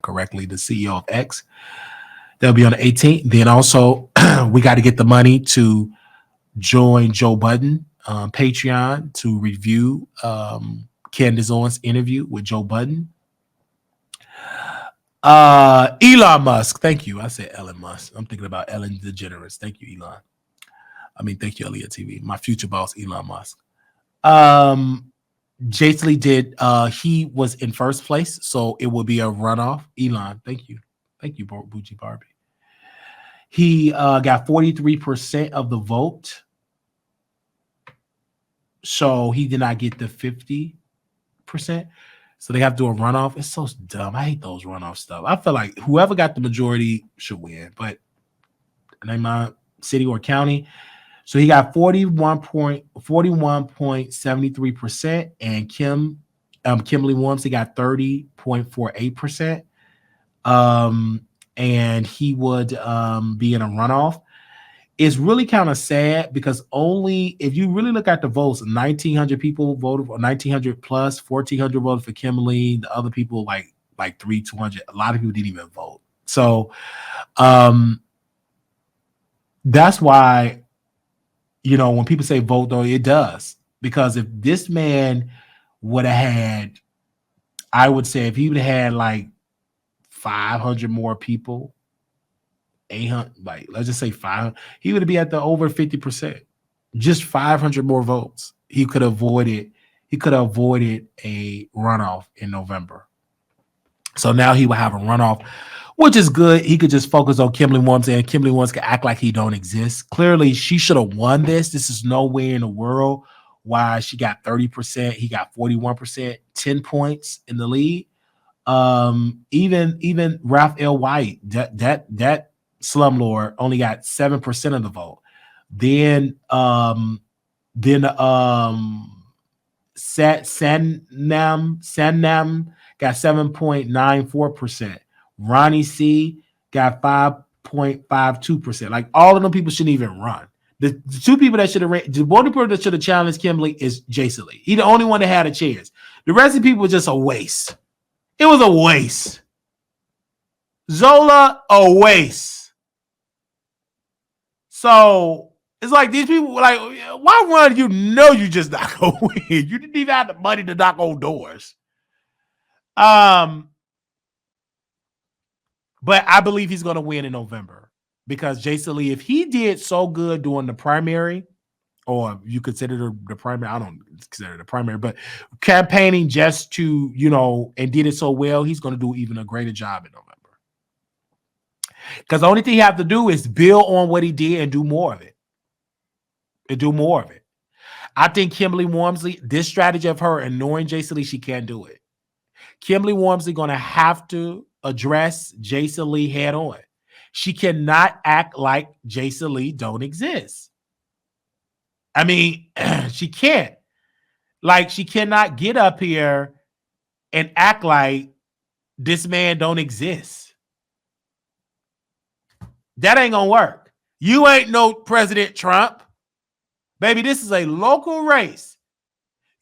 correctly, the CEO of X. That'll be on the 18th. Then also, we got to get the money to join Joe Budden Patreon to review Candace Owens' interview with Joe Budden. Elon Musk. Thank you. I said Elon Musk. I'm thinking about Ellen DeGeneres. Thank you, Elon. Thank you, Elliot TV. My future boss, Elon Musk. Jason Lee did. He was in first place, so it will be a runoff. Elon, thank you. Thank you, Bougie Barbie. He got 43% of the vote. So he did not get the 50%. So they have to do a runoff. It's so dumb. I hate those runoff stuff. I feel like whoever got the majority should win, but name my city or county. So he got 41.73%, and Kimberley Wormsley got 30.48%. And he would be in a runoff. It's really kind of sad because only if you really look at the votes, 1,900 people voted, or 1,900 plus, 1,400 voted for Kimberley. The other people like 200. A lot of people didn't even vote. So that's why, when people say vote, though, it does. Because if this man would have had, I would say if he would have had like 500 more people, 800, like let's just say 500, he would be at the over 50%. Just 500 more votes. He could have avoided a runoff in November. So now he will have a runoff, which is good. He could just focus on Kimberley Wormsley, and Kimberley Wormsley can act like he don't exist. Clearly, she should have won this. This is nowhere in the world why she got 30%. He got 41%, 10 points in the lead. Even Ralph L. White, that slumlord, only got 7% of the vote. Then Sannam got 7.94%. Ronnie C got 5.52%. Like all of them people shouldn't even run. The two people that should have ran, the only person that should have challenged Kimberley is Jason Lee. He's the only one that had a chance. The rest of the people were just a waste. It was a waste. Zola, a waste. So it's like these people were like, why run? You know you just not gonna win. You didn't even have the money to knock on doors. But I believe he's gonna win in November because Jason Lee, if he did so good during the primary, or you consider the primary, I don't consider the primary, but campaigning just to, and did it so well, he's going to do even a greater job in November. Because the only thing you have to do is build on what he did and do more of it. I think Kimberley Wormsley, this strategy of her ignoring Jason Lee, she can't do it. Kimberley Wormsley going to have to address Jason Lee head on. She cannot act like Jason Lee don't exist. She can't. Like, she cannot get up here and act like this man don't exist. That ain't gonna work. You ain't no President Trump. Baby, this is a local race.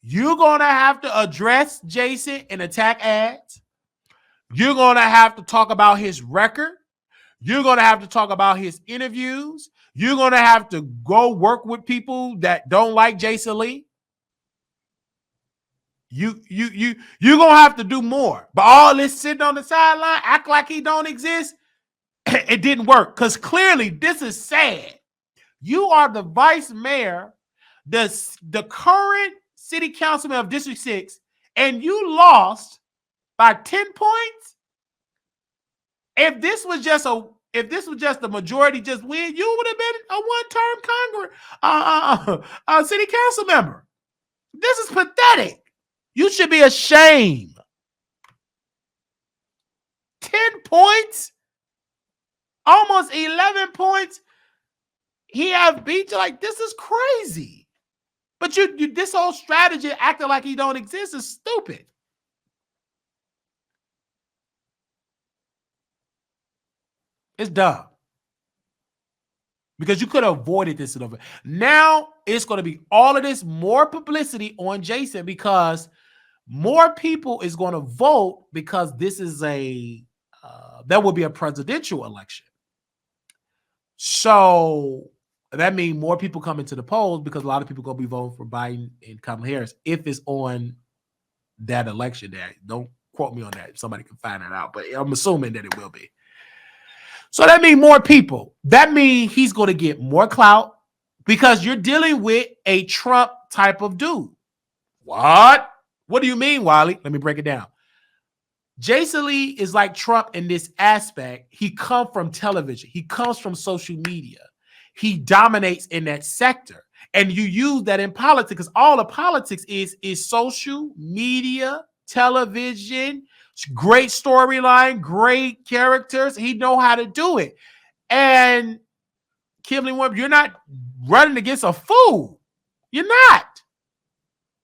You're gonna have to address Jason and attack ads. You're gonna have to talk about his record. You're gonna have to talk about his interviews. You're going to have to go work with people that don't like Jason Lee. You're going to have to do more. But all this sitting on the sideline, act like he don't exist, it didn't work. Because clearly, this is sad. You are the vice mayor, the current city councilman of District 6, and you lost by 10 points? If this was just the majority just win, you would have been a one-term city council member. This is pathetic. You should be ashamed. 10 points? Almost 11 points. He have beat you. Like, this is crazy. But you this whole strategy acting like he don't exist is stupid. It's dumb. Because you could have avoided this. Now it's going to be all of this more publicity on Jason because more people is going to vote because this is a there will be a presidential election. So that means more people come into the polls because a lot of people going to be voting for Biden and Kamala Harris if it's on that election day. Don't quote me on that. Somebody can find that out, but I'm assuming that it will be. So that means more people. That means he's going to get more clout because you're dealing with a Trump type of dude. What? What do you mean, Wiley? Let me break it down. Jason Lee is like Trump in this aspect. He comes from television. He comes from social media. He dominates in that sector. And you use that in politics because all of politics is social media, television, great storyline, great characters. He know how to do it. And Kimberley, you're not running against a fool. You're not.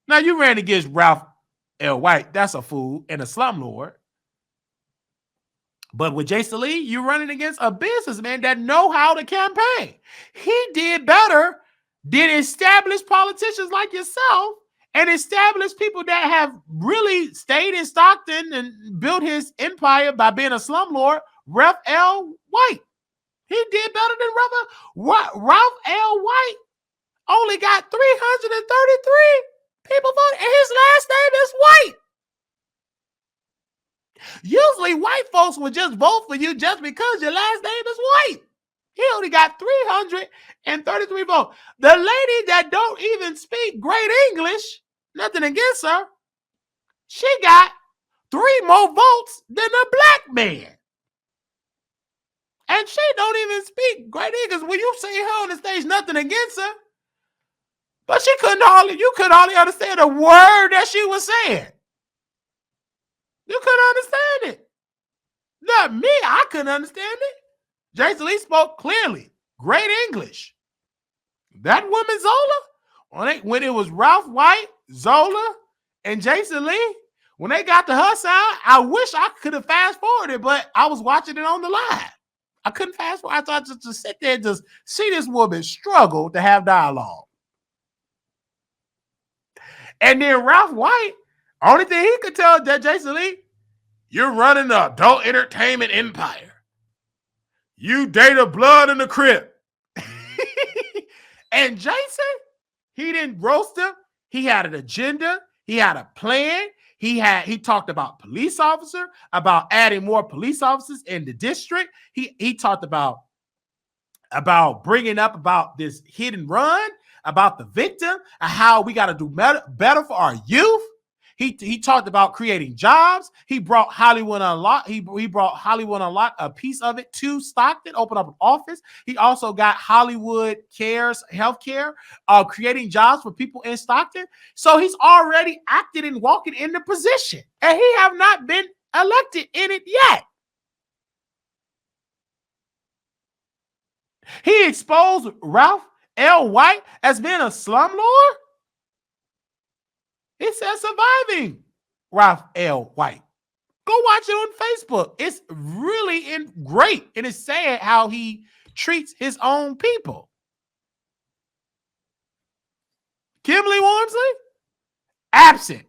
Now, you ran against Ralph L. White. That's a fool and a slumlord. But with Jason Lee, you're running against a businessman that know how to campaign. He did better than established politicians like yourself and established people that have really stayed in Stockton and built his empire by being a slumlord, Ralph L. White. He did better than Ralph L. White. Only got 333 people voted, and his last name is White. Usually white folks would just vote for you just because your last name is White. He only got 333 votes. The lady that don't even speak great English, nothing against her, she got 3 more votes than a black man. And she don't even speak great English. When you see her on the stage, nothing against her. But you couldn't hardly understand a word that she was saying. You couldn't understand it. Not me. I couldn't understand it. Jason Lee spoke clearly. Great English. That woman Zola, when it was Ralph White, Zola, and Jason Lee, when they got to her side, I wish I could have fast forwarded, but I was watching it on the live. I couldn't fast forward. I thought just to sit there and just see this woman struggle to have dialogue. And then Ralph White, only thing he could tell Jason Lee, you're running the adult entertainment empire. You date a blood in the crib. And Jason, he didn't roast him. He had an agenda. He had a plan. He talked about police officer, about adding more police officers in the district. He talked about bringing up about this hit and run, about the victim, and how we got to do better for our youth. He talked about creating jobs. He brought Hollywood Unlocked. He brought Hollywood Unlocked, a piece of it, to Stockton, opened up an office. He also got Hollywood Cares Healthcare, creating jobs for people in Stockton. So he's already acted and walking in the position, and he have not been elected in it yet. He exposed Ralph L. White as being a slumlord. It says surviving Ralph L. White. Go watch it on Facebook. It's really great. And it's sad how he treats his own people. Kimberley Wormsley, absent.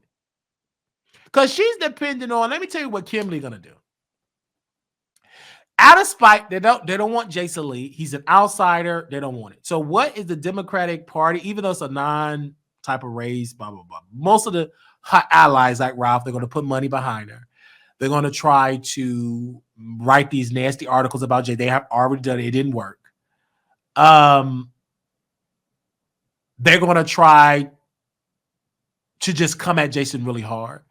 Because she's dependent on, let me tell you what Kimberley going to do. Out of spite, they don't want Jason Lee. He's an outsider. They don't want it. So what is the Democratic Party, even though it's a non-type of race, blah, blah, blah. Most of the allies like Ralph, they're going to put money behind her. They're going to try to write these nasty articles about Jay. They have already done it. It didn't work. They're going to try to just come at Jason really hard.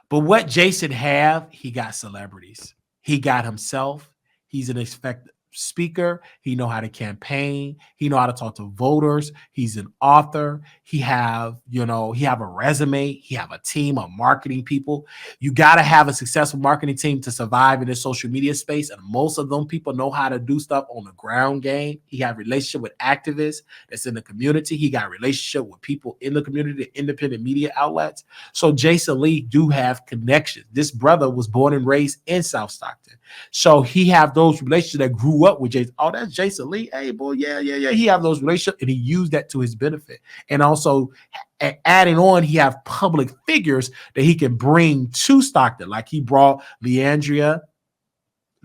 But what Jason have, he got celebrities. He got himself. He's an effective speaker. He know how to campaign. He know how to talk to voters. He's an author. He have a resume. He have a team of marketing people. You got to have a successful marketing team to survive in this social media space. And most of them people know how to do stuff on the ground game. He have relationship with activists that's in the community. He got relationship with people in the community, independent media outlets. So Jason Lee do have connections. This brother was born and raised in South Stockton. So he have those relationships that grew up with Jason. Oh, that's Jason Lee. Hey, boy, yeah. He have those relationships, and he used that to his benefit. And also, adding on, he have public figures that he can bring to Stockton. Like he brought Leandria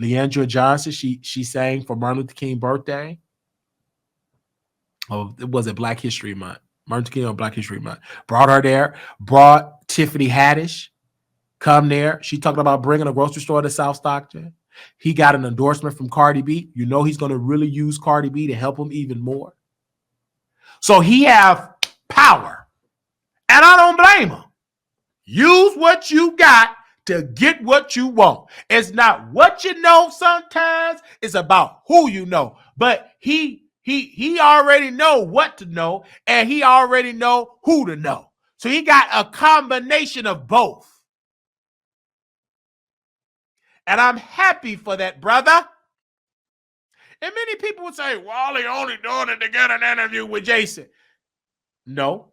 Leandra Johnson, she sang for Martin Luther King birthday. Oh, it was Black History Month. Martin Luther King on Black History Month. Brought her there. Brought Tiffany Haddish. Come there. She talking about bringing a grocery store to South Stockton. He got an endorsement from Cardi B. You know he's going to really use Cardi B to help him even more. So he have power. And I don't blame him. Use what you got to get what you want. It's not what you know sometimes. It's about who you know. But he already know what to know, and he already know who to know. So he got a combination of both. And I'm happy for that, brother. And many people would say, Wally only doing it to get an interview with Jason. No,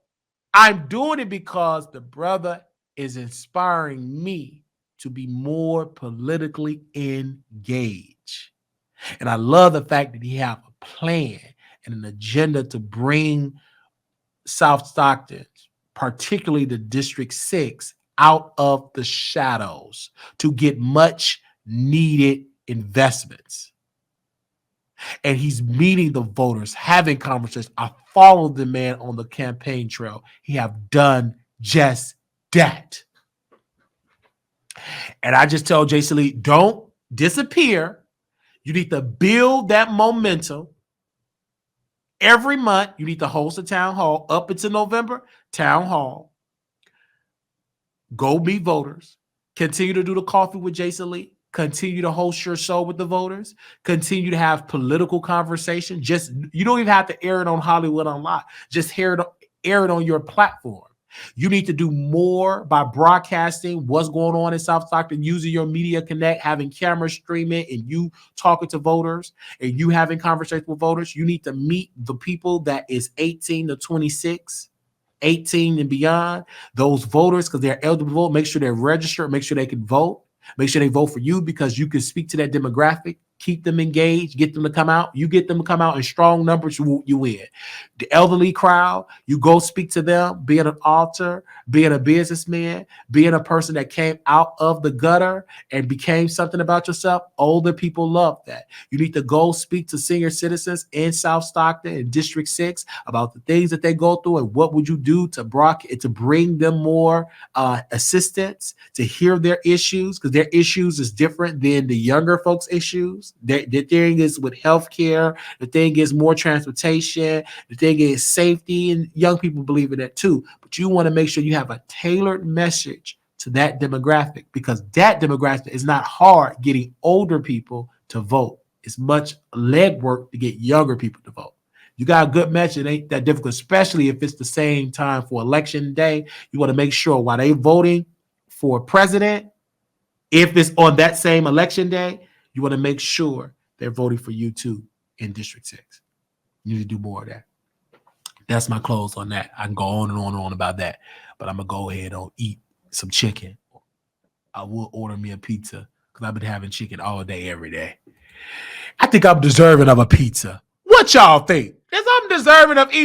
I'm doing it because the brother is inspiring me to be more politically engaged. And I love the fact that he have a plan and an agenda to bring South Stockton, particularly the District 6, out of the shadows to get much needed investments. And he's meeting the voters, having conversations. I followed the man on the campaign trail. He have done just that. And I just tell Jason Lee, don't disappear. You need to build that momentum. Every month, you need to host a town hall up until November, town hall. Go meet voters. Continue to do the coffee with Jason Lee. Continue to host your show with the voters. Continue to have political conversation. You don't even have to air it on Hollywood Unlocked. Just air it on your platform. You need to do more by broadcasting what's going on in South Stockton, using your Media Connect, having cameras streaming, and you talking to voters and you having conversations with voters. You need to meet the people that is 18 to 26. 18 and beyond, those voters, because they're eligible to vote. Make sure they're registered. Make sure they can vote. Make sure they vote for you because you can speak to that demographic. Keep them engaged. Get them to come out. You get them to come out in strong numbers, you win. The elderly crowd, you go speak to them, being an author, being a businessman, being a person that came out of the gutter and became something about yourself. Older people love that. You need to go speak to senior citizens in South Stockton and District 6 about the things that they go through and what would you do to bring them more assistance, to hear their issues, because their issues is different than the younger folks' issues. The thing is with healthcare, the thing is more transportation, the thing is safety, and young people believe in that too. But you want to make sure you have a tailored message to that demographic, because that demographic is not hard getting older people to vote. It's much legwork to get younger people to vote. You got a good message, it ain't that difficult, especially if it's the same time for election day. You want to make sure while they voting for president, if it's on that same election day, you want to make sure they're voting for you too in District 6. You need to do more of that. That's my close on that. I can go on and on and on about that, but I'm going to go ahead and eat some chicken. I will order me a pizza because I've been having chicken all day, every day. I think I'm deserving of a pizza. What y'all think? Is I'm deserving of eating